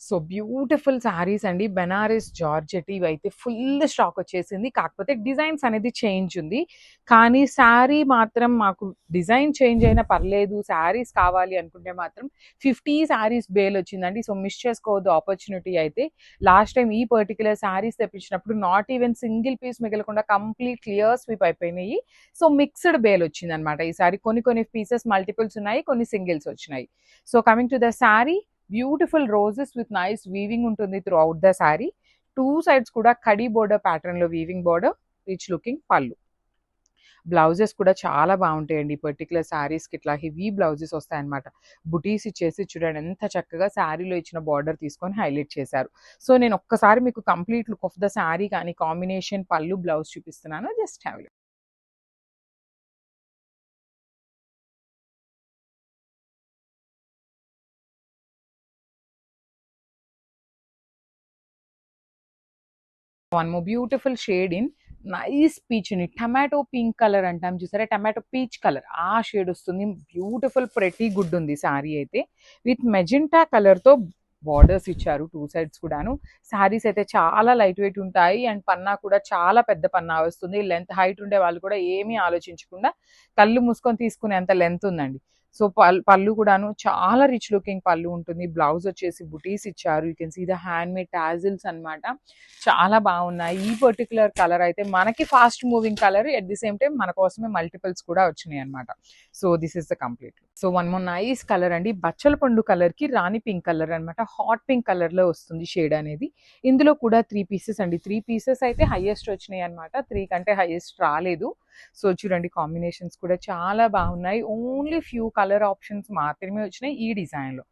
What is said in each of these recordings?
So beautiful saris అండి. Banaras georgette ఇవైతే full stock వచ్చేసింది. కాకపోతే డిజైన్స్ అనేది చేంజ్ ఉంది. కానీ శారీ మాత్రం మాకు డిజైన్ చేంజ్ అయినా పర్లేదు, శారీస్ కావాలి అనుకుంటే మాత్రం 50 శారీస్ బేల్ వచ్చిందండి. సో మిస్ చేసుకోవద్దు ఆపర్చునిటీ అయితే. లాస్ట్ టైం ఈ పర్టికులర్ శారీస్ తెప్పించినప్పుడు నాట్ ఈవెన్ సింగిల్ పీస్ మిగలకుండా కంప్లీట్ క్లియర్ స్వీప్ అయిపోయినాయి. సో మిక్స్డ్ బేల్ వచ్చిందనమాట ఈసారి. కొన్ని పీసెస్ మల్టిపుల్స్ ఉన్నాయి, కొన్ని సింగిల్స్ వచ్చినాయి. So coming to the sari, beautiful roses with nice weaving ఉంటుంది throughout the sari. Two sides కూడా కడీ బోర్డర్ ప్యాటర్న్ లో weaving border, rich looking pallu. Blouses కూడా చాలా బాగుంటాయండి. పర్టికులర్ శారీస్కి ఇట్లా హెవీ బ్లౌజెస్ వస్తాయన్నమాట. బుటీస్ ఇచ్చేసి చూడండి ఎంత చక్కగా శారీలో ఇచ్చిన బార్డర్ తీసుకొని హైలైట్ చేశారు. సో నేను ఒక్కసారి మీకు complete look of the sari కానీ కాంబినేషన్ పళ్ళు బ్లౌజ్ చూపిస్తున్నాను. Just have it. One more beautiful shade in nice peach ని టమాటో పింక్ కలర్ అంటాం చూసారా, టమాటో పీచ్ కలర్ ఆ షేడ్ వస్తుంది. బ్యూటిఫుల్ ప్రెటీ గుడ్ ఉంది శారీ అయితే. విత్ మెజెంటా కలర్ తో బార్డర్స్ ఇచ్చారు టూ సైడ్స్ కూడాను. శారీస్ అయితే చాలా లైట్ వెయిట్ ఉంటాయి అండ్ పన్నా కూడా చాలా పెద్ద పన్నా వస్తుంది. లెంత్ హైట్ ఉండే వాళ్ళు కూడా ఏమీ ఆలోచించకుండా కళ్ళు మూసుకొని తీసుకునేంత లెంత్ ఉందండి. సో పళ్ళు కూడాను చాలా రిచ్ లుకింగ్ పళ్ళు ఉంటుంది. బ్లౌజ్ వచ్చేసి బుటీస్ ఇచ్చారు. You can see the hand made tassels అనమాట. చాలా బాగున్నాయి. ఈ పర్టికులర్ కలర్ అయితే మనకి fast moving colour, at the same time మన కోసమే మల్టిపుల్స్ కూడా వచ్చినాయి అనమాట. So this is the complete. So one more nice colour అండి. బచ్చల పండు కలర్ కి రాణి పింక్ కలర్ అనమాట. హాట్ పింక్ కలర్ లో వస్తుంది షేడ్ అనేది. ఇందులో కూడా 3 పీసెస్ అండి. 3 పీసెస్ అయితే హైయెస్ట్ వచ్చినాయి అనమాట. 3 కంటే హైయెస్ట్ రాలేదు. సో చూడండి కాంబినేషన్స్ కూడా చాలా బాగున్నాయి. ఓన్లీ ఫ్యూ కలర్ ఆప్షన్స్ మాత్రమే వచ్చినాయి ఈ డిజైన్ లో.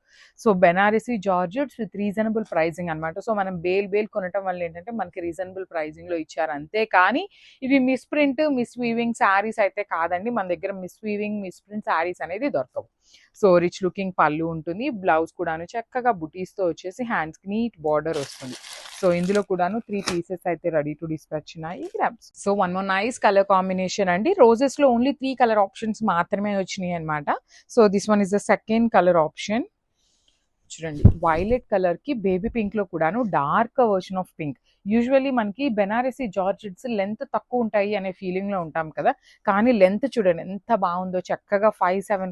So Banarasi georgettes with reasonable pricing అనమాట. సో మనం బేల్ కొనటం వల్ల ఏంటంటే మనకి రీజనబుల్ ప్రైజింగ్ లో ఇచ్చారు అంతే. కానీ ఇవి miss print miss weaving saris అయితే కాదండి. మన దగ్గర miss weaving miss print saris అనేది దొరకవు. సో రిచ్ లుకింగ్ పళ్ళు ఉంటుంది. బ్లౌజ్ కూడాను చక్కగా బుటీస్ తో వచ్చేసి హ్యాండ్స్ కి నీట్ బార్డర్ వస్తుంది. సో ఇందులో కూడాను 3 పీసెస్ అయితే రెడీ టు డిస్పాచ్ ఉన్నాయి. So one more nice colour combination అండి. రోజెస్ లో ఓన్లీ 3 కలర్ ఆప్షన్స్ మాత్రమే వచ్చినాయి అనమాట. So this one is the second colour option. చూడండి వైలెట్ కలర్ కి బేబీ పింక్ లో కూడాను dark version of pink. Usually మనకి బెనారసీ జార్జెట్స్ లెంత్ తక్కువ ఉంటాయి అనే ఫీలింగ్ లో ఉంటాం కదా, కానీ లెంత్ చూడండి ఎంత బాగుందో. చక్కగా 5'7",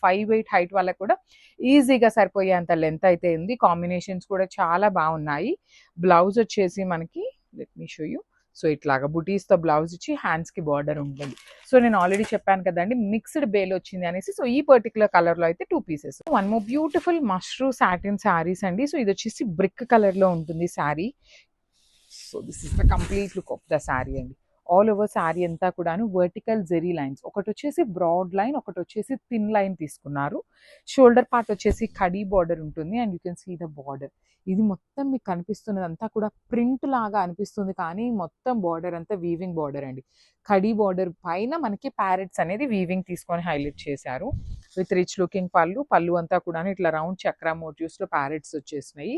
5'8" హైట్ వాళ్ళకి కూడా ఈజీగా సరిపోయేంత లెంత్ అయితే ఉంది. కాంబినేషన్స్ కూడా చాలా బాగున్నాయి. బ్లౌజ్ వచ్చేసి మనకి let me show you. So ఇట్లాగా బుటీస్తో బ్లౌజ్ ఇచ్చి హ్యాండ్స్కి బార్డర్ ఉంటుంది. సో నేను ఆల్రెడీ చెప్పాను కదండి మిక్స్డ్ బేల్ వచ్చింది అనేసి. సో ఈ పర్టికులర్ కలర్లో అయితే 2 pieces. One more beautiful mashru satin saris అండి. సో ఇది వచ్చేసి బ్రిక్ కలర్లో ఉంటుంది sari. So this is the complete look of the sari అండి. ఆల్ ఓవర్ శారీ అంతా కూడాను వర్టికల్ జెరీ లైన్స్, ఒకటి వచ్చేసి బ్రాడ్ లైన్, ఒకటి వచ్చేసి థిన్ లైన్ తీసుకున్నారు. షోల్డర్ పార్ట్ వచ్చేసి కడీ బార్డర్ ఉంటుంది and you can see the border. ఇది మొత్తం మీకు కనిపిస్తున్నదంతా కూడా ప్రింట్ లాగా అనిపిస్తుంది కానీ మొత్తం బార్డర్ అంతా వీవింగ్ బార్డర్ అండి. కడీ బార్డర్ పైన మనకి ప్యారెట్స్ అనేది వీవింగ్ తీసుకొని హైలైట్ చేశారు. విత్ రిచ్ లుకింగ్ పళ్ళు అంతా కూడా ఇట్లా రౌండ్ చక్రా మోటివ్స్ లో ప్యారెట్స్ వచ్చేసినాయి.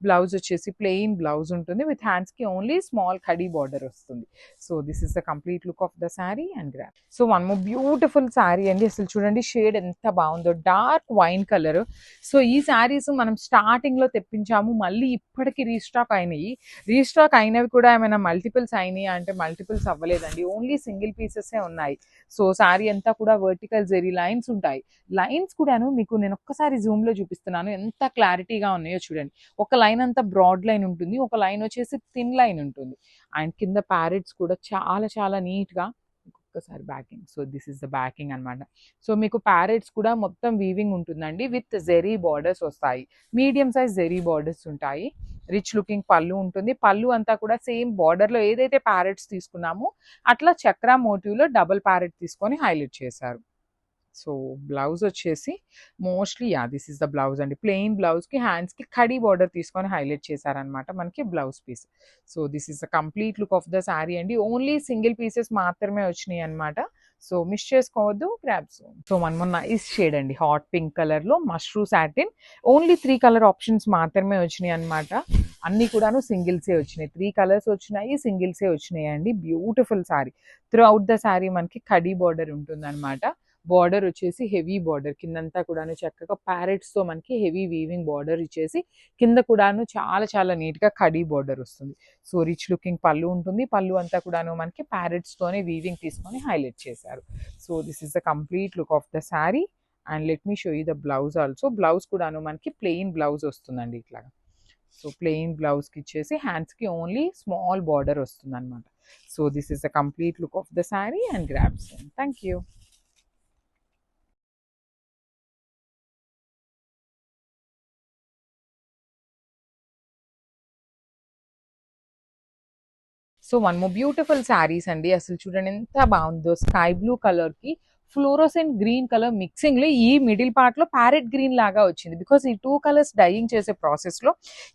బ్లౌజ్ వచ్చేసి ప్లెయిన్ బ్లౌజ్ ఉంటుంది. విత్ హ్యాండ్స్ కి ఓన్లీ స్మాల్ కడీ బార్డర్ వస్తుంది. So this is the complete look of the sari and grab. So one more beautiful sari అండి. అసలు చూడండి షేడ్ ఎంత బాగుందో, డార్క్ వైన్ కలర్. సో ఈ శారీస్ మనం స్టార్టింగ్ లో తెప్పించాము, మళ్ళీ ఇప్పటికి రీస్టాక్ అయినాయి. రీస్టాక్ అయినవి కూడా ఏమైనా మల్టిపుల్స్ అయినాయి అంటే మల్టిపుల్స్ అవ్వలేదండి. ఓన్లీ సింగిల్ పీసెస్ ఉన్నాయి. సో శారీ అంతా కూడా వర్టికల్ జెరీ లైన్స్ ఉంటాయి. లైన్స్ కూడాను మీకు నేను ఒక్కసారి జూమ్ లో చూపిస్తున్నాను ఎంత క్లారిటీగా ఉన్నాయో చూడండి. ఒక లైన్ అంతా బ్రాడ్ లైన్ ఉంటుంది, ఒక లైన్ వచ్చేసి థిన్ లైన్ ఉంటుంది. అండ్ కింద ప్యారెట్స్ కూడా చాలా చాలా నీట్ గా. ఒక్కసారి backing. So this is the backing అనమాట. సో మీకు ప్యారెట్స్ కూడా మొత్తం వీవింగ్ ఉంటుందండి. విత్ జెరీ బార్డర్స్ వస్తాయి. మీడియం సైజ్ జెరీ బార్డర్స్ ఉంటాయి. రిచ్ లుకింగ్ పళ్ళు ఉంటుంది. పళ్ళు అంతా కూడా సేమ్ బార్డర్ లో ఏదైతే ప్యారెట్స్ తీసుకున్నామో అట్లా చక్రా మోటివ్ లో డబుల్ ప్యారెట్ తీసుకొని హైలైట్ చేశారు. సో బ్లౌజ్ వచ్చేసి mostly this is the blouse అండి. ప్లెయిన్ బ్లౌజ్ కి హ్యాండ్స్ కి కడీ బార్డర్ తీసుకొని హైలైట్ చేశారనమాట మనకి blouse piece. So this is the complete look of the sari అండి. ఓన్లీ సింగిల్ పీసెస్ మాత్రమే వచ్చినాయి అనమాట. సో మిస్ చేసుకోవద్దు, grabs. So one more nice shade అండి. హాట్ పింక్ కలర్ లో mashru satin. Only 3 colour options మాత్రమే వచ్చినాయి అనమాట. అన్ని కూడాను సింగిల్సే వచ్చినాయి. 3 కలర్స్ వచ్చినాయి, సింగిల్సే వచ్చినాయి అండి. Beautiful sari. Through out the saree మనకి కడీ బార్డర్ ఉంటుంది అనమాట. బార్డర్ వచ్చేసి హెవీ బార్డర్, కిందంతా కూడాను చక్కగా ప్యారెట్స్తో మనకి హెవీ వీవింగ్ బార్డర్ ఇచ్చేసి కింద కూడాను చాలా చాలా నీట్గా కడీ బార్డర్ వస్తుంది. సో రిచ్ లుకింగ్ పళ్ళు ఉంటుంది. పళ్ళు అంతా కూడాను మనకి ప్యారెట్స్తోనే వీవింగ్ తీసుకొని హైలైట్ చేశారు. So this is the complete look of the sari. And let me show you the blouse also. Blouse కూడాను మనకి ప్లెయిన్ బ్లౌజ్ వస్తుందండి ఇట్లాగా. సో ప్లెయిన్ బ్లౌజ్కి ఇచ్చేసి హ్యాండ్స్కి ఓన్లీ స్మాల్ బార్డర్ వస్తుంది అనమాట. So this is the complete look of the sari and grabs. Thank you. So one more beautiful saris అండి. అసలు చూడండి ఎంత బాగుందో, స్కై బ్లూ కలర్కి ఫ్లోరోసెంట్ గ్రీన్ కలర్ మిక్సింగ్లో ఈ మిడిల్ పార్ట్లో ప్యారెట్ గ్రీన్ లాగా వచ్చింది. బికాస్ ఈ టూ కలర్స్ డైయింగ్ చేసే ప్రాసెస్లో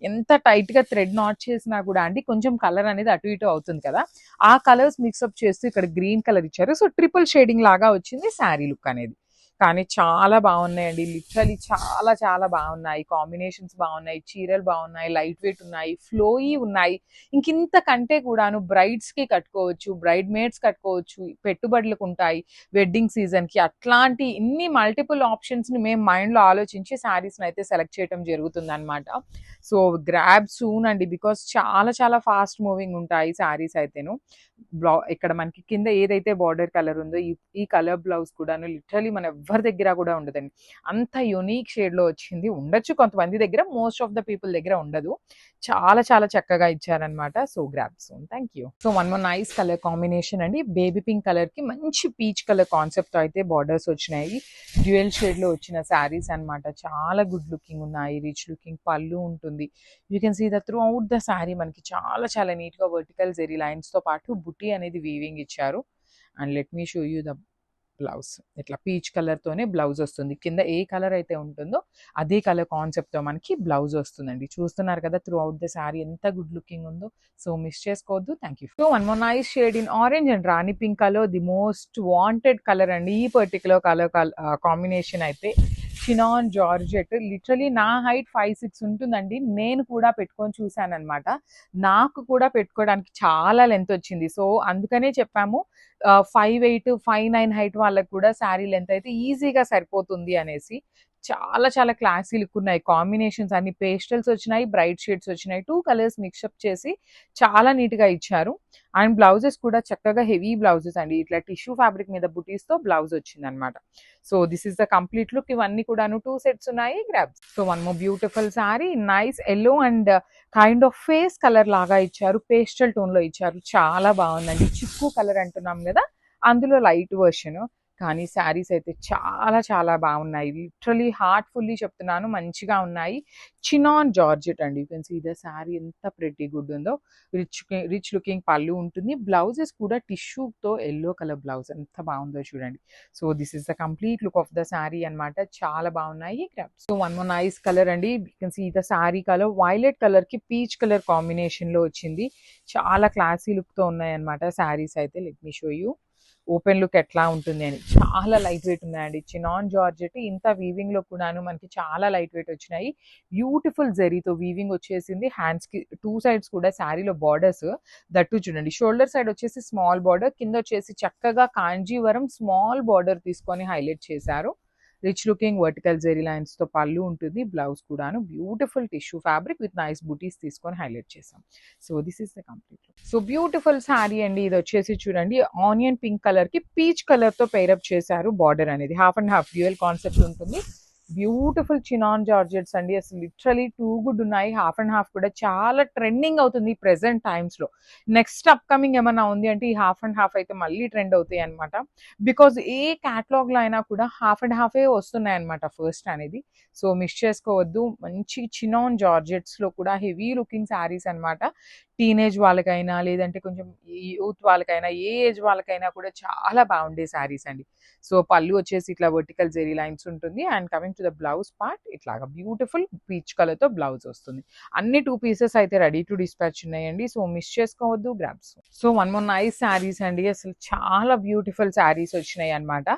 ఎంత టైట్గా థ్రెడ్ నాట్ చేసినా కూడా అండి కొంచెం కలర్ అనేది అటు ఇటు అవుతుంది కదా, ఆ కలర్స్ మిక్సప్ చేస్తూ ఇక్కడ గ్రీన్ కలర్ ఇచ్చారు. సో ట్రిపుల్ షేడింగ్ లాగా వచ్చింది శారీ లుక్ అనేది. కానీ చాలా బాగున్నాయండి, లిటరలీ చాలా చాలా బాగున్నాయి. కాంబినేషన్స్ బాగున్నాయి, చీరలు బాగున్నాయి, లైట్ వెయిట్ ఉన్నాయి, ఫ్లోయీ ఉన్నాయి. ఇంతకంటే కూడాను బ్రైడ్స్కి కట్టుకోవచ్చు, బ్రైడ్ మేడ్స్ కట్టుకోవచ్చు, పెట్టుబడులకు ఉంటాయి వెడ్డింగ్ సీజన్కి. అట్లాంటి ఇన్ని మల్టిపుల్ ఆప్షన్స్ని మేము మైండ్లో ఆలోచించి శారీస్ని అయితే సెలెక్ట్ చేయడం జరుగుతుంది అనమాట. సో గ్రాబ్ సూన్ అండి, బికాస్ చాలా చాలా ఫాస్ట్ మూవింగ్ ఉంటాయి శారీస్ అయితేను. ఇక్కడ మనకి కింద ఏదైతే బార్డర్ కలర్ ఉందో ఈ కలర్ బ్లౌజ్ కూడాను లిటరలీ మన ఎవరి దగ్గర కూడా ఉండదండి. అంత యూనిక్ షేడ్లో వచ్చింది. ఉండొచ్చు కొంతమంది దగ్గర, మోస్ట్ ఆఫ్ ద పీపుల్ దగ్గర ఉండదు. చాలా చాలా చక్కగా ఇచ్చారనమాట. So grab soon. Thank you. So one more nice colour combination అండి. బేబీ పింక్ కలర్కి మంచి పీచ్ కలర్ కాన్సెప్ట్ అయితే బార్డర్స్ వచ్చినాయి. డ్యూయల్ షేడ్లో వచ్చిన శారీస్ అనమాట. చాలా గుడ్ లుకింగ్ ఉన్నాయి, రిచ్ లుకింగ్ పళ్ళు ఉంటుంది. You can see the throughout the saree మనకి చాలా చాలా నీట్గా వర్టికల్ జెరీ లైన్స్తో పాటు బుటీ అనేది వీవింగ్ ఇచ్చారు. And let me show you the blouse. ఇట్లా పీచ్ కలర్తోనే బ్లౌజ్ వస్తుంది. కింద ఏ కలర్ అయితే ఉంటుందో అదే కలర్ కాన్సెప్ట్తో మనకి బ్లౌజ్ వస్తుందండి. చూస్తున్నారు కదా త్రూ అవుట్ ద శారీ ఎంత గుడ్ లుకింగ్ ఉందో. సో మిస్ చేసుకోవద్దు. Thank you. So one more nice shade in orange and Rani pink colour, the most wanted colour అండి. ఈ పర్టికులర్ కలర్ కాంబినేషన్ అయితే చినాన్ జార్జెట్. లిటరలీ నా హైట్ 5'6" ఉంటుందండి. నేను కూడా పెట్టుకొని చూశాను అనమాట. నాకు కూడా పెట్టుకోవడానికి చాలా లెంత్ వచ్చింది. సో అందుకనే చెప్పాము 5'8", 5'9" హైట్ వాళ్ళకి కూడా శారీ లెంత్ అయితే ఈజీగా సరిపోతుంది అనేసి. చాలా చాలా క్లాసీ లుక్ ఉన్నాయి. కాంబినేషన్స్ అన్ని పేస్టల్స్ వచ్చినాయి, బ్రైట్ షేడ్స్ వచ్చినాయి. 2 కలర్స్ మిక్సప్ చేసి చాలా నీట్గా ఇచ్చారు. అండ్ బ్లౌజెస్ కూడా చక్కగా హెవీ బ్లౌజెస్ అండి. ఇట్లా టిష్యూ ఫ్యాబ్రిక్ మీద బుటీస్తో బ్లౌజ్ వచ్చింది అనమాట. So this is the complete look. ఇవన్నీ కూడాను 2 సెట్స్ ఉన్నాయి. Grabs. So one more beautiful sari, nice yellow and kind of face colour లాగా ఇచ్చారు, పేస్టల్ టోన్లో ఇచ్చారు. చాలా బాగుందండి. చిక్కు కలర్ అంటున్నాం కదా, అందులో లైట్ వర్షన్. కానీ శారీస్ అయితే చాలా చాలా బాగున్నాయి. లిటరలీ హార్ట్ఫుల్లీ చెప్తున్నాను, మంచిగా ఉన్నాయి. చినాన్ జార్జెట్ అండి. You can see the saree ఎంత ప్రెటీ గుడ్ ఉందో. రిచ్ లుకింగ్ పళ్ళు ఉంటుంది. బ్లౌజెస్ కూడా టిష్యూతో ఎల్లో కలర్ బ్లౌజ్ ఎంత బాగుందో చూడండి. So this is the complete look of the sari అనమాట. చాలా బాగున్నాయి. So one more nice colour అండి. You can see the sari colour violet కలర్కి పీచ్ కలర్ కాంబినేషన్లో వచ్చింది. చాలా క్లాసీ లుక్తో ఉన్నాయి అనమాట శారీస్ అయితే. Let me show you open look ఎట్లా ఉంటుంది అని. చాలా లైట్ వెయిట్ ఉన్నాయండి. చినాన్ జార్జెట్ ఇంత వీవింగ్లో కూడాను మనకి చాలా లైట్ వెయిట్ వచ్చినాయి. బ్యూటిఫుల్ జరీతో వీవింగ్ వచ్చేసింది. హ్యాండ్స్కి 2 సైడ్స్ కూడా శారీలో బార్డర్స్ దట్టు చూడండి. షోల్డర్ సైడ్ వచ్చేసి స్మాల్ బార్డర్, కింద వచ్చేసి చక్కగా కాంజీవరం స్మాల్ బార్డర్ తీసుకొని హైలైట్ చేశారు. రిచ్ లుకింగ్ వర్టికల్ జెరీ లైన్స్తో పళ్ళు ఉంటుంది. బ్లౌజ్ కూడాను beautiful tissue fabric with nice బూటీస్ తీసుకొని హైలైట్ చేసాం. So this is the complete look. So beautiful sari అండి. ఇది వచ్చేసి చూడండి ఆనియన్ పింక్ కలర్కి పీచ్ కలర్తో పేరప్ చేశారు. బార్డర్ అనేది half and half dual concept ఉంటుంది. బ్యూటిఫుల్ చినాన్ జార్జెట్స్ అండి. అసలు లిటరలీ టూ గుడ్ ఉన్నాయి. హాఫ్ అండ్ హాఫ్ కూడా చాలా ట్రెండింగ్ అవుతుంది ప్రెసెంట్ టైమ్స్లో. నెక్స్ట్ అప్కమింగ్ ఏమన్నా ఉంది అంటే ఈ హాఫ్ అండ్ హాఫ్ అయితే మళ్ళీ ట్రెండ్ అవుతాయి అనమాట. బికాజ్ ఏ క్యాటలాగ్లో అయినా కూడా హాఫ్ అండ్ హాఫే వస్తున్నాయి అనమాట ఫస్ట్ అనేది. సో మిస్ చేసుకోవద్దు. మంచి చినాన్ జార్జెట్స్లో కూడా హెవీ లుకింగ్ శారీస్ అనమాట. టీనేజ్ వాళ్ళకైనా లేదంటే కొంచెం యూత్ వాళ్ళకైనా ఏ ఏజ్ వాళ్ళకైనా కూడా చాలా బాగుండే శారీస్ అండి. సో పళ్ళు వచ్చేసి ఇట్లా వర్టికల్ జెరీ లైన్స్ ఉంటుంది. And coming to the blouse part ఇట్లాగా బ్యూటిఫుల్ పీచ్ కలర్తో బ్లౌజ్ వస్తుంది. అన్ని 2 పీసెస్ అయితే రెడీ టు డిస్పాచ్ ఉన్నాయండి. సో మిస్ చేసుకోవద్దు. Grabs. So one more nice saris అండి. అసలు చాలా బ్యూటిఫుల్ శారీస్ వచ్చినాయి అనమాట.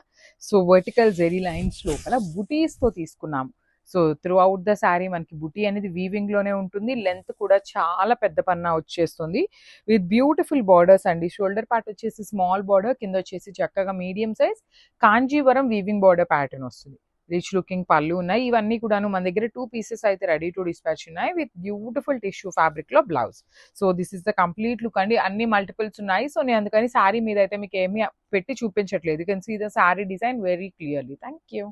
సో వర్టికల్ జెరీ లైన్స్ లోపల బుటీస్తో తీసుకున్నాము. So through out the saree మనకి బుటీ అనేది వీవింగ్ లోనే ఉంటుంది. లెంత్ కూడా చాలా పెద్ద పన్నా వచ్చేస్తుంది విత్ బ్యూటిఫుల్ బార్డర్స్ అండి. షోల్డర్ పార్ట్ వచ్చేసి స్మాల్ బార్డర్, కింద వచ్చేసి చక్కగా medium size Kanjeevaram weaving border pattern వస్తుంది. రిచ్ లుకింగ్ పళ్ళు ఉన్నాయి. ఇవన్నీ కూడాను మన దగ్గర 2 పీసెస్ అయితే రెడీ టు డిస్పాచ్ ఉన్నాయి విత్ బ్యూటిఫుల్ టిష్యూ ఫ్యాబ్రిక్ లో blouse. So this is the complete look అండి. అన్ని మల్టిపుల్స్ ఉన్నాయి. సో నేను అందుకని శారీ మీద అయితే మీకు ఏమీ పెట్టి చూపించట్లేదు. You can see the sari design very clearly. Thank you.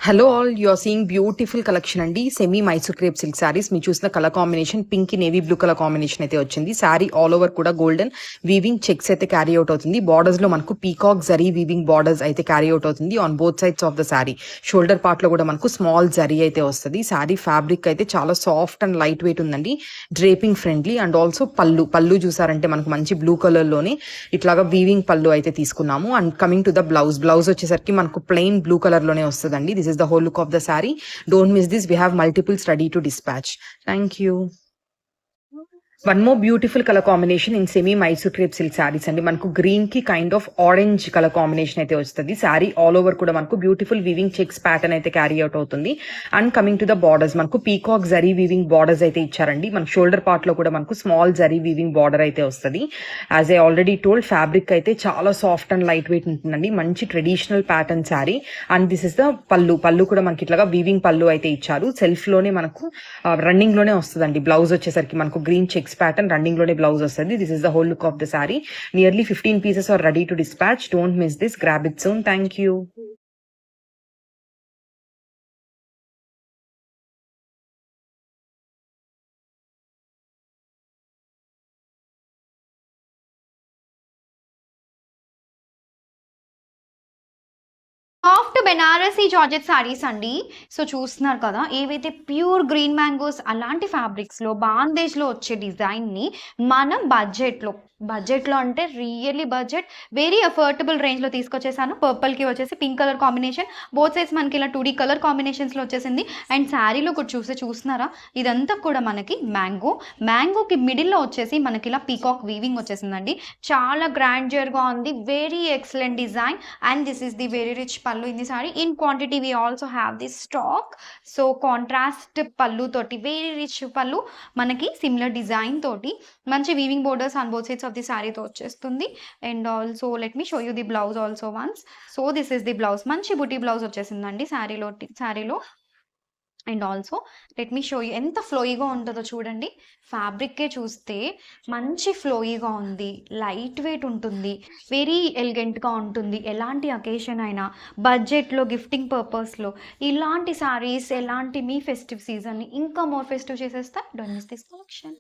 Hello all, you are seeing beautiful collection అండి. Semi Mysore crepe silk saris. మీరు చూసిన colour combination pink navy blue colour combination అయితే వచ్చింది. సారీ ఆల్ ఓవర్ కూడా గోల్డెన్ వీవింగ్ చెక్స్ అయితే carry out అవుతుంది. Borders లో మనకు పీకాక్ జరీ వీవింగ్ బార్డర్స్ అయితే క్యారీ అవుట్ అవుతుంది on both sides of the sari. Shoulder part లో కూడా మనకు స్మాల్ జరీ అయితే వస్తుంది. సారీ ఫ్యాబ్రిక్ అయితే చాలా సాఫ్ట్ అండ్ లైట్ వెయిట్ ఉందండి. డ్రేపింగ్ ఫ్రెండ్లీ అండ్ ఆల్సో పళ్ళు చూసారంటే మనకు మంచి బ్లూ కలర్ లోనే ఇట్లాగా వీవింగ్ పళ్ళు అయితే తీసుకున్నాము. And coming to the blouse వచ్చేసరికి మనకు ప్లెయిన్ బ్లూ కలర్ లోనే వస్తుందండి. This is the whole look of the saree. Don't miss this. We have multiples ready to dispatch. Thank you. One more beautiful colour combination in semi Mysore crepe silk saris అండి. మనకు green కి kind of orange colour combination అయితే వస్తుంది. Sorry all over కూడా మనకు beautiful weaving checks pattern అయితే carry out అవుతుంది. And coming to the borders మనకు పీకాక్ జరీ వీవింగ్ బార్డర్స్ అయితే ఇచ్చారండి. మన షోల్డర్ పార్ట్ లో కూడా మనకు స్మాల్ జరీ వీవింగ్ బార్డర్ అయితే వస్తుంది. As I already told, fabric అయితే చాలా సాఫ్ట్ అండ్ లైట్ వెయిట్ ఉంటుందండి. మంచి traditional pattern sorry. And this is the పళ్ళు కూడా మనకి ఇట్లాగా వీవింగ్ పళ్ళు అయితే ఇచ్చారు. సెల్ఫ్ లోనే మనకు రన్నింగ్ లోనే వస్తుందండి. బ్లౌజ్ వచ్చేసరికి మనకు గ్రీన్ చెక్స్ ప్యాటర్న్ రన్నింగ్ లోనే బ్లౌజ్ వస్తుంది. This is the whole look of the sorry. Nearly 15 pieces are ready to dispatch. Don't miss this. Grab it soon. Thank you. Soft Banarasi georgette saris అండి. So చూస్తున్నారు కదా, ఏవైతే pure green mangoes అలాంటి ఫ్యాబ్రిక్స్లో బాందేజ్లో వచ్చే డిజైన్ని మనం బడ్జెట్లో అంటే రియల్లీ బడ్జెట్ వెరీ అఫోర్డబుల్ రేంజ్లో తీసుకొచ్చేసాను. పర్పుల్కి వచ్చేసి pink colour combination, both sides మనకి ఇలా 2D కలర్ కాంబినేషన్స్లో వచ్చేసింది. అండ్ శారీలో కూడా చూస్తున్నారా, ఇదంతా కూడా మనకి మ్యాంగోకి మిడిల్లో వచ్చేసి మనకి ఇలా పీకాక్ వీవింగ్ వచ్చేసిందండి. చాలా గ్రాండియర్గా ఉంది, very excellent design. And this is the very rich pallu in the saree. In quantity we also have this stock. So contrast pallu toti, very rich pallu, manaki similar design toti manchi weaving borders on both sides of the saree to vachestundi. And also let me show you the blouse also once. So this is the blouse, manchi booty blouse vachesindandi saree lo. And also let me show you ఎంత ఫ్లోయిగా ఉంటుందో చూడండి. ఫ్యాబ్రిక్కే చూస్తే మంచి ఫ్లోయిగా ఉంది, light weight ఉంటుంది, very ఎలిగెంట్గా ఉంటుంది. ఎలాంటి occasion అయినా బడ్జెట్లో గిఫ్టింగ్ పర్పస్లో ఇలాంటి సారీస్, ఎలాంటి మీ ఫెస్టివ్ సీజన్ని ఇంకా మోర్ ఫెస్టివ్ చేసేస్తా. Don't miss this collection.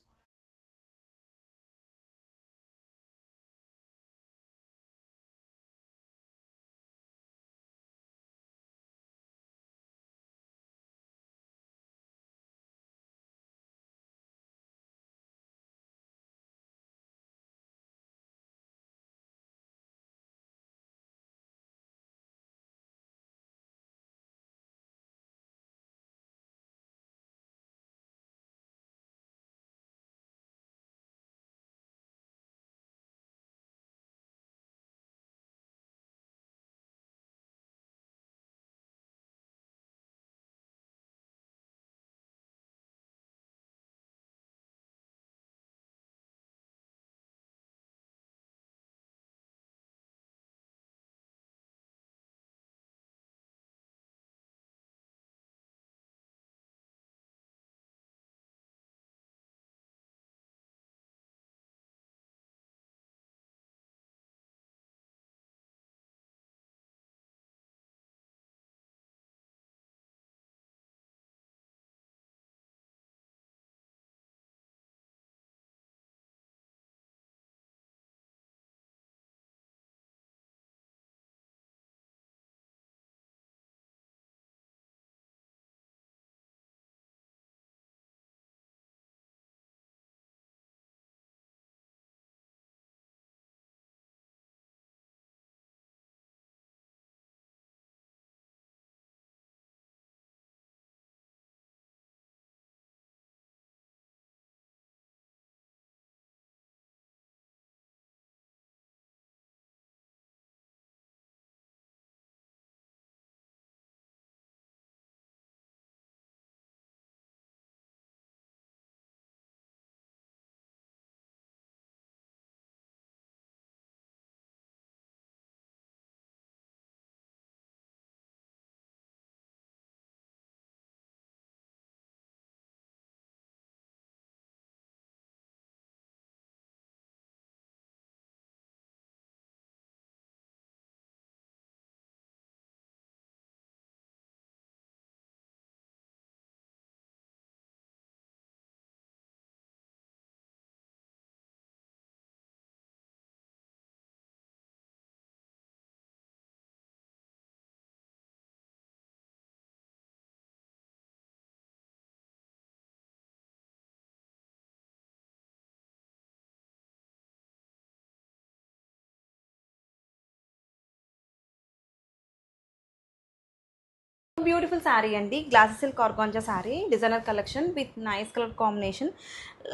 Beautiful sari అండి, glossy silk organza sari, designer collection with nice colour combination.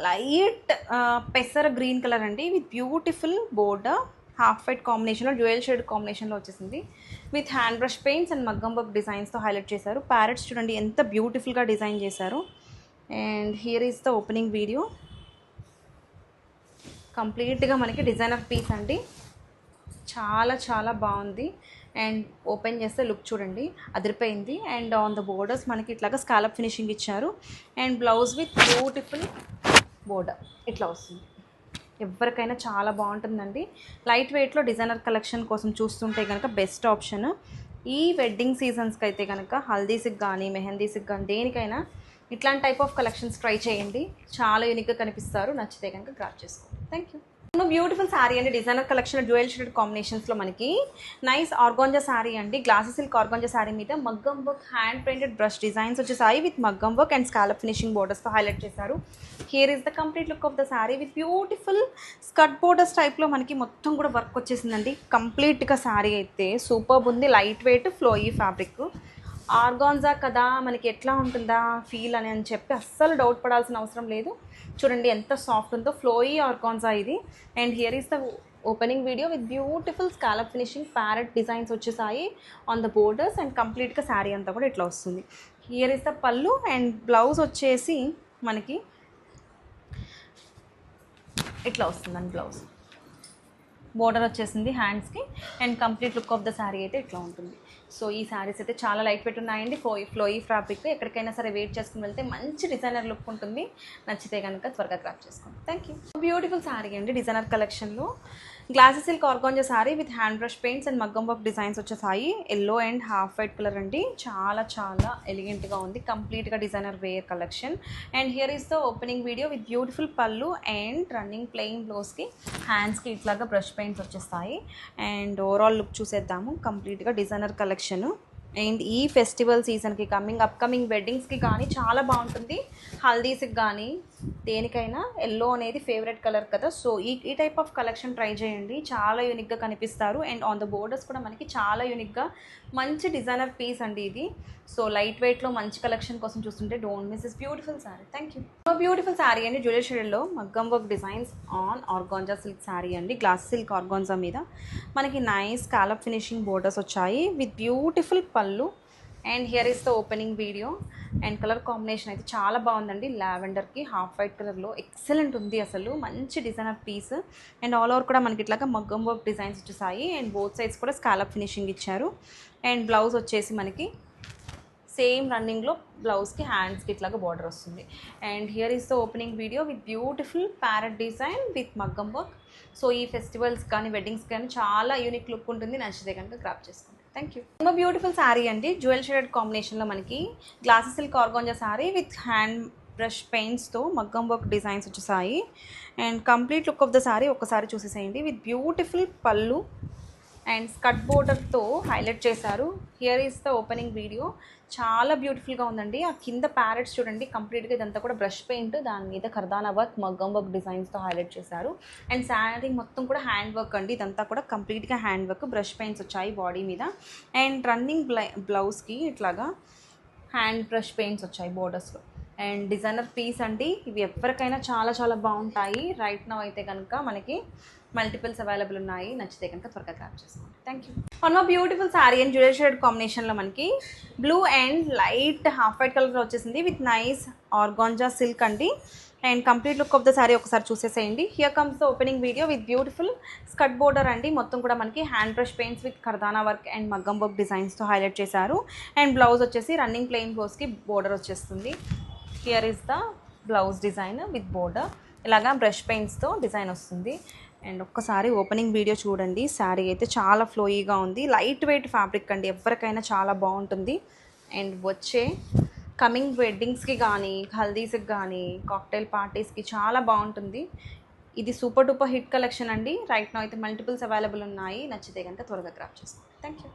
Light పెసర గ్రీన్ కలర్ అండి with beautiful border, half white కాంబినేషన్లో డ్యూయల్ షేడ్ కాంబినేషన్లో వచ్చేసింది. With hand brush paints and మగ్గం work డిజైన్స్తో highlight చేశారు. Parrots చూడండి ఎంత బ్యూటిఫుల్గా డిజైన్ చేశారు. And here is the opening video. కంప్లీట్గా మనకి డిజైనర్ పీస్ అండి, చాలా చాలా బాగుంది. అండ్ ఓపెన్ చేస్తే లుక్ చూడండి అదిరిపోయింది. అండ్ ఆన్ ద బోర్డర్స్ మనకి ఇట్లాగా స్కాలప్ ఫినిషింగ్ ఇచ్చారు. And blouse with beautiful border ఇట్లా వస్తుంది. ఎవరికైనా చాలా బాగుంటుందండి. లైట్ వెయిట్లో డిజైనర్ కలెక్షన్ కోసం చూస్తుంటే కనుక బెస్ట్ ఆప్షన్. ఈ వెడ్డింగ్ సీజన్స్కి అయితే కనుక హల్దీస్కి కానీ మెహందీస్కి కానీ దేనికైనా ఇట్లాంటి టైప్ ఆఫ్ కలెక్షన్స్ ట్రై చేయండి, చాలా యూనిక్గా కనిపిస్తారు. నచ్చితే కనుక గ్రాప్ చేసుకోండి. Thank you. బ్యూటిఫుల్ శారీ అండి, డిజైనర్ కలెక్షన్ డ్యూయల్ షేడ్ కాంబినేషన్స్లో మనకి నైస్ ఆర్గాంజా శారీ అండి, గ్లాసీ సిల్క్ ఆర్గాంజా శారీ మీద మగ్గం work hand painted brush designs వచ్చేసాయి విత్ మగ్గం వర్క్ అండ్ స్కాలప్ ఫినిషింగ్ బోర్డర్స్తో హైలైట్ చేశారు. Here is the complete look of the sari with beautiful skirt borders టైప్లో మనకి మొత్తం కూడా వర్క్ వచ్చేసిందండి. కంప్లీట్గా శారీ అయితే సూపర్బ్ ఉంది, light weight flowy fabric. Organza కదా మనకి ఎట్లా ఉంటుందా ఫీల్ అని చెప్పి అస్సలు డౌట్ పడాల్సిన అవసరం లేదు. చూడండి ఎంత సాఫ్ట్ ఉందో, ఫ్లోయీ ఆర్గాన్జా ఇది. And here is the opening video with beautiful scallop finishing parrot designs వచ్చేసాయి ఆన్ ద బోర్డర్స్. అండ్ కంప్లీట్గా శారీ అంతా కూడా ఇట్లా వస్తుంది. హియర్ ఈస్ ద పళ్ళు. అండ్ బ్లౌజ్ వచ్చేసి మనకి ఇట్లా వస్తుందండి. బ్లౌజ్ బోర్డర్ వచ్చేసింది హ్యాండ్స్కి. And complete look of the sari అయితే ఇట్లా ఉంటుంది. సో ఈ శారీస్ అయితే చాలా లైట్ వెయిట్ ఉన్నాయండి, ఫ్లోయీ ఫ్యాబ్రిక్. ఎక్కడికైనా సరే వెయిట్ చేసుకుని వెళ్తే మంచి డిజైనర్ లుక్ ఉంటుంది. నచ్చితే కనుక త్వరగా క్రాఫ్ట్ చేసుకోండి. Thank you. బ్యూటిఫుల్ శారీ అండి, డిజైనర్ కలెక్షన్లో glossy silk organza sari with hand brush paints and మగ్గం వర్క్ డిజైన్స్ వచ్చేసాయి. Yellow and half white colour అండి, చాలా చాలా ఎలిగెంట్గా ఉంది. కంప్లీట్గా designer wear collection. And here is the opening video with beautiful pallu and running plain బ్లౌజ్కి హ్యాండ్స్కి ఇట్లాగా బ్రష్ పెయింట్స్ వచ్చేస్తాయి. అండ్ ఓవరాల్ లుక్ చూసేద్దాము. కంప్లీట్గా డిజైనర్ కలెక్షన్. అండ్ ఈ ఫెస్టివల్ సీజన్కి అప్కమింగ్ వెడ్డింగ్స్కి కానీ చాలా బాగుంటుంది. హల్దీస్కి కానీ దేనికైనా ఎల్లో అనేది ఫేవరెట్ కలర్ కదా. సో ఈ టైప్ ఆఫ్ కలెక్షన్ ట్రై చేయండి, చాలా యూనిక్గా కనిపిస్తారు. అండ్ ఆన్ ద బోర్డర్స్ కూడా మనకి చాలా యూనిక్గా మంచి డిజైనర్ పీస్ అండి ఇది. సో లైట్ వెయిట్లో మంచి కలెక్షన్ కోసం చూస్తుంటే don't miss this beautiful saree. Thank you. Beautiful sari అండి, జ్యువెలరీ షేడ్లో మగ్గం work designs on organza silk saree అండి, గ్లాస్ సిల్క్ ఆర్గాంజా మీద మనకి నైస్ స్కాలప్ ఫినిషింగ్ బోర్డర్స్ వచ్చాయి with beautiful pallu. And here is the opening video. And colour combination అయితే చాలా బాగుందండి, లావెండర్కి హాఫ్ వైట్ కలర్లో ఎక్సలెంట్ ఉంది, అసలు మంచి designer piece. And all over కూడా మనకి ఇట్లాగా మగ్గం వర్క్ డిజైన్స్ వచ్చేసాయి. అండ్ బోత్ సైడ్స్ కూడా స్కాలప్ ఫినిషింగ్ ఇచ్చారు. అండ్ బ్లౌజ్ వచ్చేసి మనకి సేమ్ రన్నింగ్లో బ్లౌజ్కి హ్యాండ్స్కి ఇట్లాగా బార్డర్ వస్తుంది. And here is the opening video with beautiful parrot design with మగ్గం వర్క్. సో ఈ ఫెస్టివల్స్ కానీ వెడ్డింగ్స్ కానీ చాలా యూనిక్ లుక్ ఉంటుంది. నచ్చితే కనుక గ్రాప్ చేసుకోండి. Thank you. ఇంకో బ్యూటిఫుల్ శారీ అండి, జ్యువెల్ షేడెడ్ కాంబినేషన్లో మనకి glossy silk organza sari with hand brush పెయింట్స్తో మగ్గం వర్క్ డిజైన్స్ వచ్చేసాయి. And complete look of the sari ఒక్కసారి చూసేసేయండి with beautiful pallu and skirt బోర్డర్తో highlight చేశారు. Here is the opening video. చాలా బ్యూటిఫుల్గా ఉందండి. ఆ కింద ప్యారెట్స్ చూడండి, కంప్లీట్గా ఇదంతా కూడా బ్రష్ పెయింట్, దాని మీద కర్దానా వర్క్ మగ్గం వర్క్ డిజైన్స్తో హైలైట్ చేశారు. అండ్ శారీ మొత్తం కూడా హ్యాండ్ వర్క్ అండి, ఇదంతా కూడా కంప్లీట్గా హ్యాండ్ వర్క్, బ్రష్ పెయింట్స్ వచ్చాయి బాడీ మీద. అండ్ రన్నింగ్ బ్లౌజ్కి ఇట్లాగా హ్యాండ్ బ్రష్ పెయింట్స్ వచ్చాయి బోర్డర్స్లో. అండ్ డిజైనర్ పీస్ అండి, ఇవి ఎవరికైనా చాలా చాలా బాగుంటాయి. రైట్ నౌ అయితే కనుక మనకి మల్టిపుల్స్ అవైలబుల్ ఉన్నాయి. నచ్చితే కనుక త్వరగా క్రాప్ చేసుకోండి. Thank you. One more beautiful sari and jewellery shade కాంబినేషన్లో మనకి blue and light half white కలర్లో వచ్చేసింది విత్ నైస్ ఆర్గాంజా సిల్క్ అండి. And complete look of the sari ఒకసారి చూసేసేయండి. Here comes the opening video with beautiful skirt border అండి, మొత్తం కూడా మనకి హ్యాండ్ బ్రష్ పెయింట్స్ విత్ కర్దానా వర్క్ అండ్ మగ్గం వర్క్ డిజైన్స్తో హైలైట్ చేశారు. అండ్ బ్లౌజ్ వచ్చేసి రన్నింగ్ ప్లెయిన్ బ్లౌజ్కి బోర్డర్ వచ్చేస్తుంది. Here is the blouse design with border, ఇలాగా బ్రష్ పెయింట్స్తో డిజైన్ వస్తుంది. అండ్ ఒక్కసారి ఓపెనింగ్ వీడియో చూడండి. శారీ అయితే చాలా ఫ్లోయీగా ఉంది, లైట్ వెయిట్ ఫ్యాబ్రిక్ అండి, ఎవరికైనా చాలా బాగుంటుంది. అండ్ వచ్చే కమింగ్ వెడ్డింగ్స్కి కానీ హల్దీస్కి కానీ కాక్టైల్ పార్టీస్కి చాలా బాగుంటుంది. ఇది సూపర్ డూపర్ హిట్ కలెక్షన్ అండి. రైట్ నౌ అయితే మల్టిపుల్స్ అవైలబుల్ ఉన్నాయి. నచ్చితే కనుక త్వరగా గ్రాప్ చేసుకోండి. Thank you.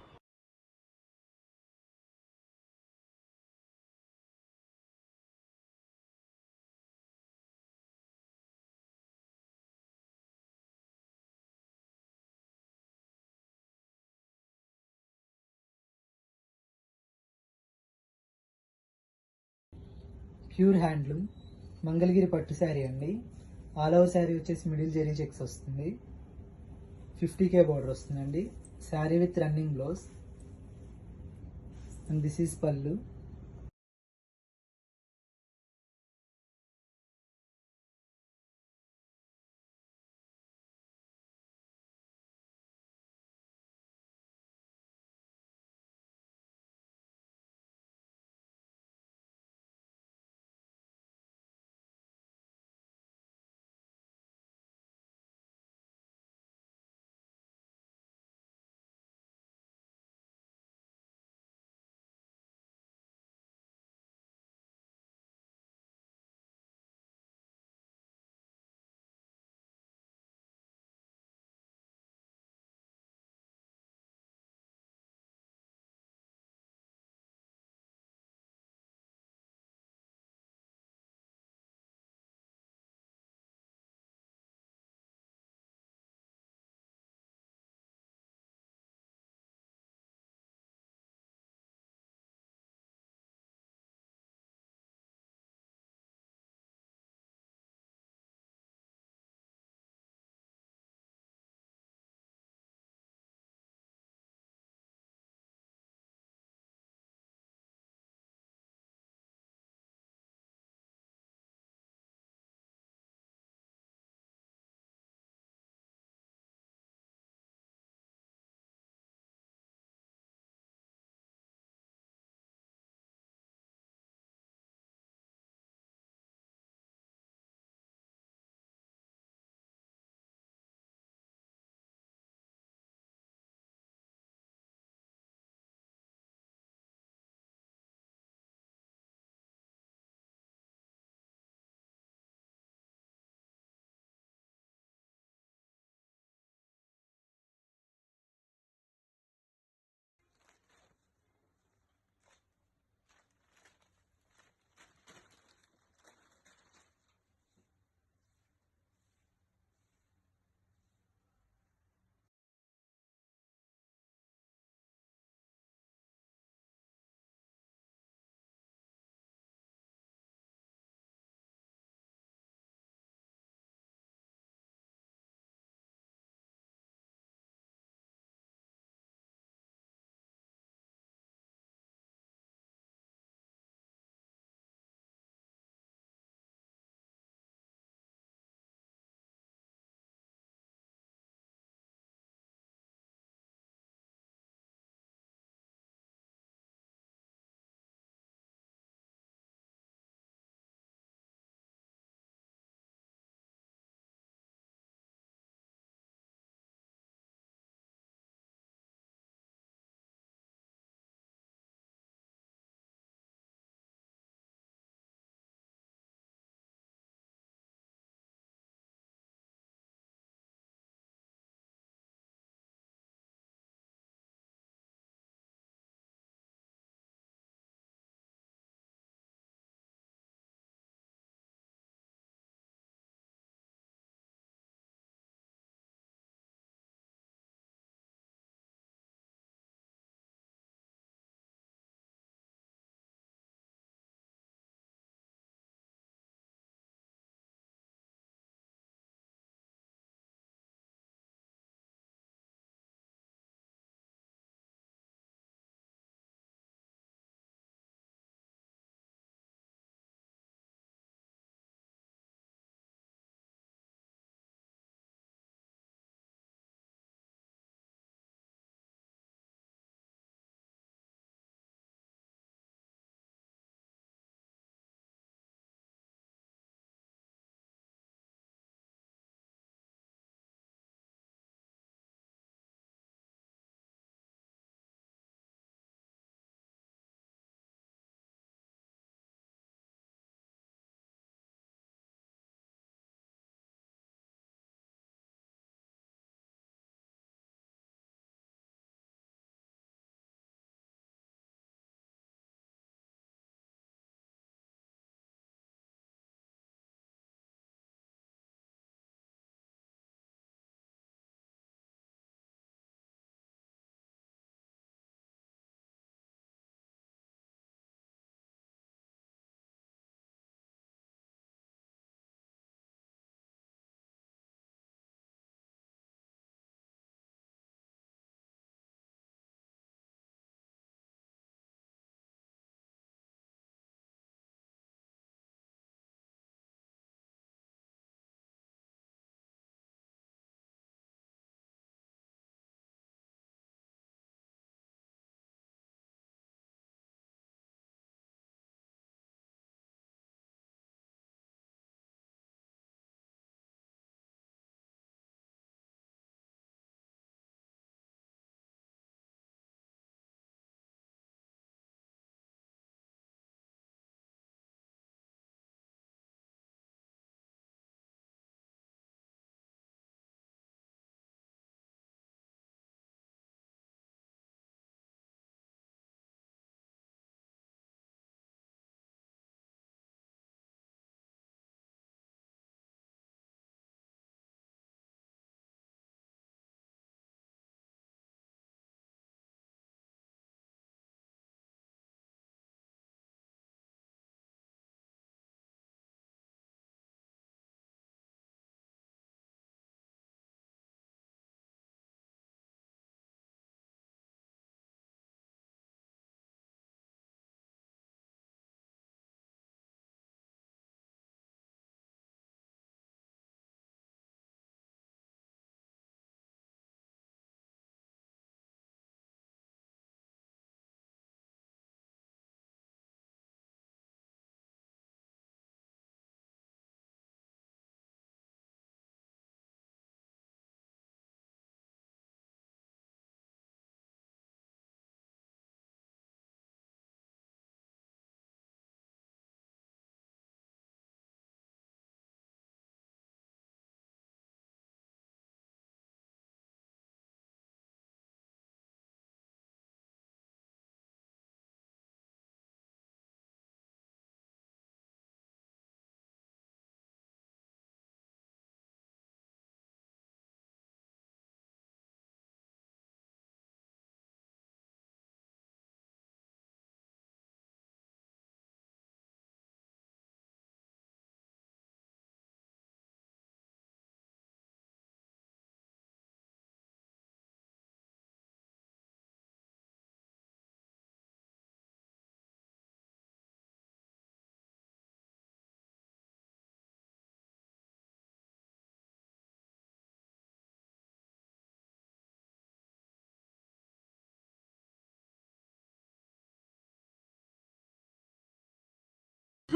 Pure handloom Mangalagiri పట్టు శారీ అండి. ఆల్ ఓవర్ శారీ వచ్చేసి మిడిల్ జెరీ చెక్స్ వస్తుంది. 50K బార్డర్ వస్తుందండి. Sari with running blouse and this is pallu.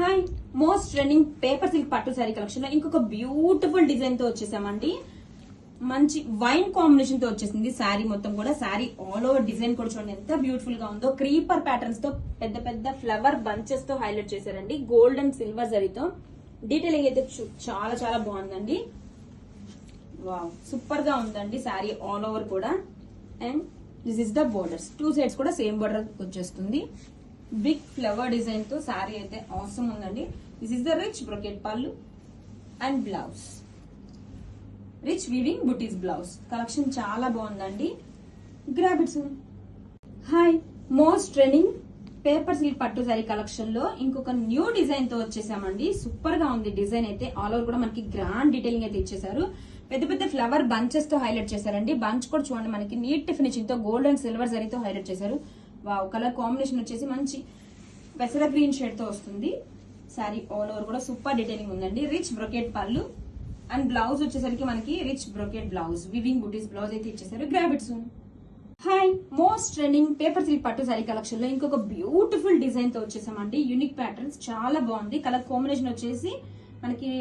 Hi, most trending paper silk పట్టు శారీ కలెక్షన్ లో ఇంకొక బ్యూటిఫుల్ డిజైన్ తో వచ్చేసామండి. మంచి వైన్ కాంబినేషన్ తో వచ్చేసింది శారీ మొత్తం కూడా. శారీ ఆల్ ఓవర్ డిజైన్ కూడా చూడండి ఎంత బ్యూటిఫుల్ గా ఉందో. క్రీపర్ ప్యాటర్న్స్ తో పెద్ద పెద్ద ఫ్లవర్ బంచెస్ తో హైలైట్ చేశారండి. గోల్డ్ అండ్ సిల్వర్ జరీతో డీటెయిలింగ్ అయితే చాలా చాలా బాగుందండి. వావ్, సూపర్ గా ఉందండి శారీ ఆల్ ఓవర్ కూడా. And this is the borders, 2 sides కూడా సేమ్ బోర్డర్ వచ్చేస్తుంది. బిగ్ ఫ్లవర్ డిజైన్ తో శారీ అయితే అవసరం ఉందండి. This is the rich brocade పళ్ళు and blouse, rich weaving buttis blouse. Collection చాలా బాగుందండి. Grab it soon. Hi, most trending paper silk పట్టు శారీ కలెక్షన్ లో ఇంకొక న్యూ డిజైన్ తో వచ్చేసామండి. సూపర్ గా ఉంది డిజైన్ అయితే. ఆల్ ఓవర్ కూడా మనకి గ్రాండ్ డీటెయిలింగ్ అయితే ఇచ్చేసారు. పెద్ద పెద్ద ఫ్లవర్ బంచెస్ తో హైలైట్ చేశారండి. బంచ్ కూడా చూడండి మనకి నీట్ ఫినిషింగ్ తో గోల్డ్ అండ్ సిల్వర్ జరీతో హైలైట్ చేశారు. వావ్, కలర్ కాంబినేషన్ వచ్చేసి మంచి పెసర గ్రీన్ షేడ్ తో వస్తుంది. శారీ ఆల్ ఓవర్ కూడా సూపర్ డీటెయిలింగ్ ఉందండి. రిచ్ బ్రొకెట్ పళ్ళు అండ్ బ్లౌజ్ వచ్చేసరికి మనకి రిచ్ బ్రొకెట్ బ్లౌజ్, వివింగ్ బుటీస్ బ్లౌజ్ అయితే ఇచ్చేసారు. Grab it soon. Hi, most trending paper silk పట్టు శారీ కలెక్షన్ లో ఇంకొక బ్యూటిఫుల్ డిజైన్ తో వచ్చేసామండి. యూనిక్ ప్యాటర్న్స్ చాలా బాగుంది. కలర్ కాంబినేషన్ వచ్చేసి మనకి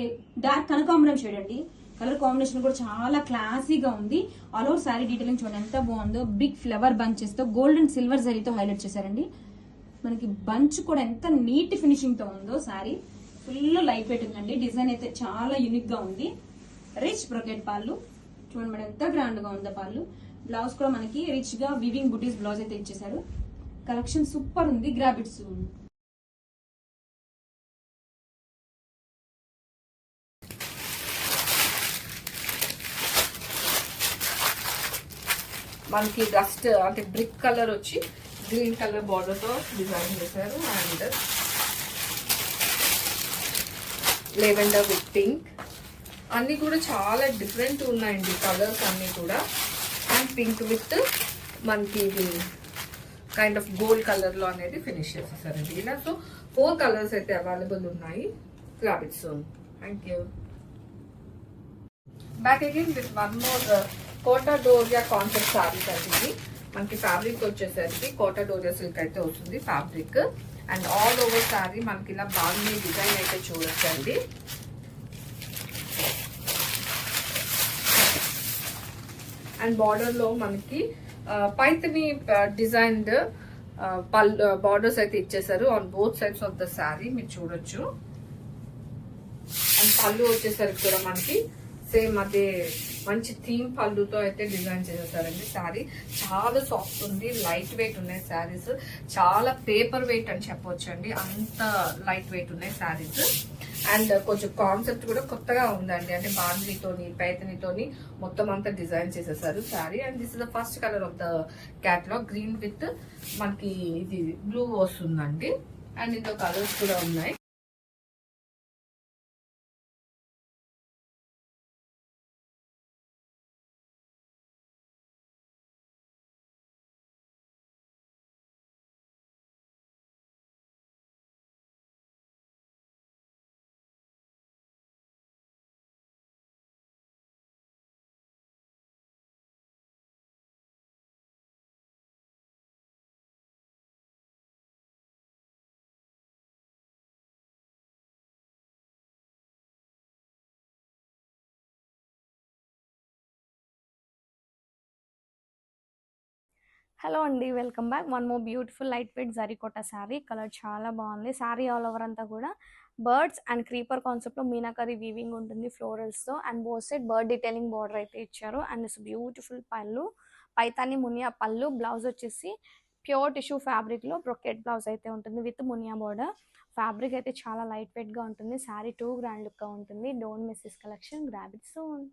డార్క్ కనకాంబరం షేడ్ అండి. కలర్ కాంబినేషన్ కూడా చాలా క్లాసీగా ఉంది. ఆల్ ఓవర్ శారీ డీటెయిలింగ్ చూడండి ఎంత బాగుందో. బిగ్ ఫ్లవర్ బంచెస్ తో గోల్డ్ అండ్ సిల్వర్ జరీతో హైలైట్ చేశారండి. మనకి బంచ్ కూడా ఎంత నీట్ ఫినిషింగ్ తో ఉందో. శారీ ఫుల్ లైట్ వెయిట్ ఉందండి. డిజైన్ అయితే చాలా యూనిక్ గా ఉంది. రిచ్ బ్రొకెట్ పాళ్ళు చూడండి మేడం ఎంత గ్రాండ్ గా ఉందో పాళ్ళు. బ్లౌజ్ కూడా మనకి రిచ్ గా వివింగ్ బుటీస్ బ్లౌజ్ అయితే ఇచ్చేసారు. కలెక్షన్ సూపర్ ఉంది. Grab it soon. మనకి డస్ట్ అంటే బ్రిక్ కలర్ వచ్చి గ్రీన్ కలర్ బార్డర్ తో డిజైన్ చేశారు. అండ్ లెవెండర్ విత్ పింక్ అన్ని కూడా చాలా డిఫరెంట్ ఉన్నాయండి కలర్స్ అన్ని కూడా. అండ్ పింక్ విత్ మనకి ఇది కైండ్ ఆఫ్ గోల్డ్ కలర్ లో అనేది ఫినిష్ చేసేసారండి ఇలా. సో 4 కలర్స్ అయితే అవైలబుల్ ఉన్నాయి. Grab it soon. Thank you. Back again with one more Kota Doria concept sarees అయితే మనకి ఫ్యాబ్రిక్ వచ్చేసరికి కోటా డోరియా సిల్క్ అయితే వస్తుంది fabric. And all over saree మనకి ఇలా బాగుంది డిజైన్ అయితే చూడొచ్చండి. అండ్ బార్డర్ లో మనకి పైతని డిజైన్డ్ బార్డర్స్ అయితే ఇచ్చేసారు on both sides of the sari మీరు చూడొచ్చు. అండ్ పళ్ళు వచ్చేసరికి కూడా మనకి సేమ్ అదే మంచి థీమ్ పళ్ళుతో అయితే డిజైన్ చేసేసారండి. శారీ చాలా సాఫ్ట్ ఉంది, లైట్ వెయిట్ ఉన్నాయి శారీస్. చాలా పేపర్ వెయిట్ అని చెప్పొచ్చు అండి, అంత లైట్ వెయిట్ ఉన్నాయి శారీస్. అండ్ కొంచెం కాన్సెప్ట్ కూడా కొత్తగా ఉందండి. అంటే బాండ్రీతోని పైతనితోని మొత్తం అంతా డిజైన్ చేసేసారు sari. And this is the first colour of the catalogue. Green with మనకి ఇది బ్లూ వస్తుందండి. అండ్ ఇంకో కలర్స్ కూడా ఉన్నాయి. హలో అండి, welcome back. One more beautiful light weight zari kota sari. Colour చాలా బాగుంది. శారీ ఆల్ ఓవర్ అంతా కూడా బర్డ్స్ అండ్ క్రీపర్ కాన్సెప్ట్లో మీనాకరీ వీవింగ్ ఉంటుంది ఫ్లోరల్స్తో. And both side bird detailing border అయితే ఇచ్చారు. అండ్ ఇట్స్ బ్యూటిఫుల్ పళ్ళు, పైతాని మునియా పళ్ళు. బ్లౌజ్ వచ్చేసి ప్యూర్ టిష్యూ ఫ్యాబ్రిక్లో బ్రొకెట్ బ్లౌజ్ అయితే ఉంటుంది విత్ మునియా బార్డర్. ఫ్యాబ్రిక్ అయితే చాలా లైట్ వెయిట్గా ఉంటుంది. శారీ 2 గ్రాండ్ లుక్గా ఉంటుంది. Don't miss this collection. Grab it soon.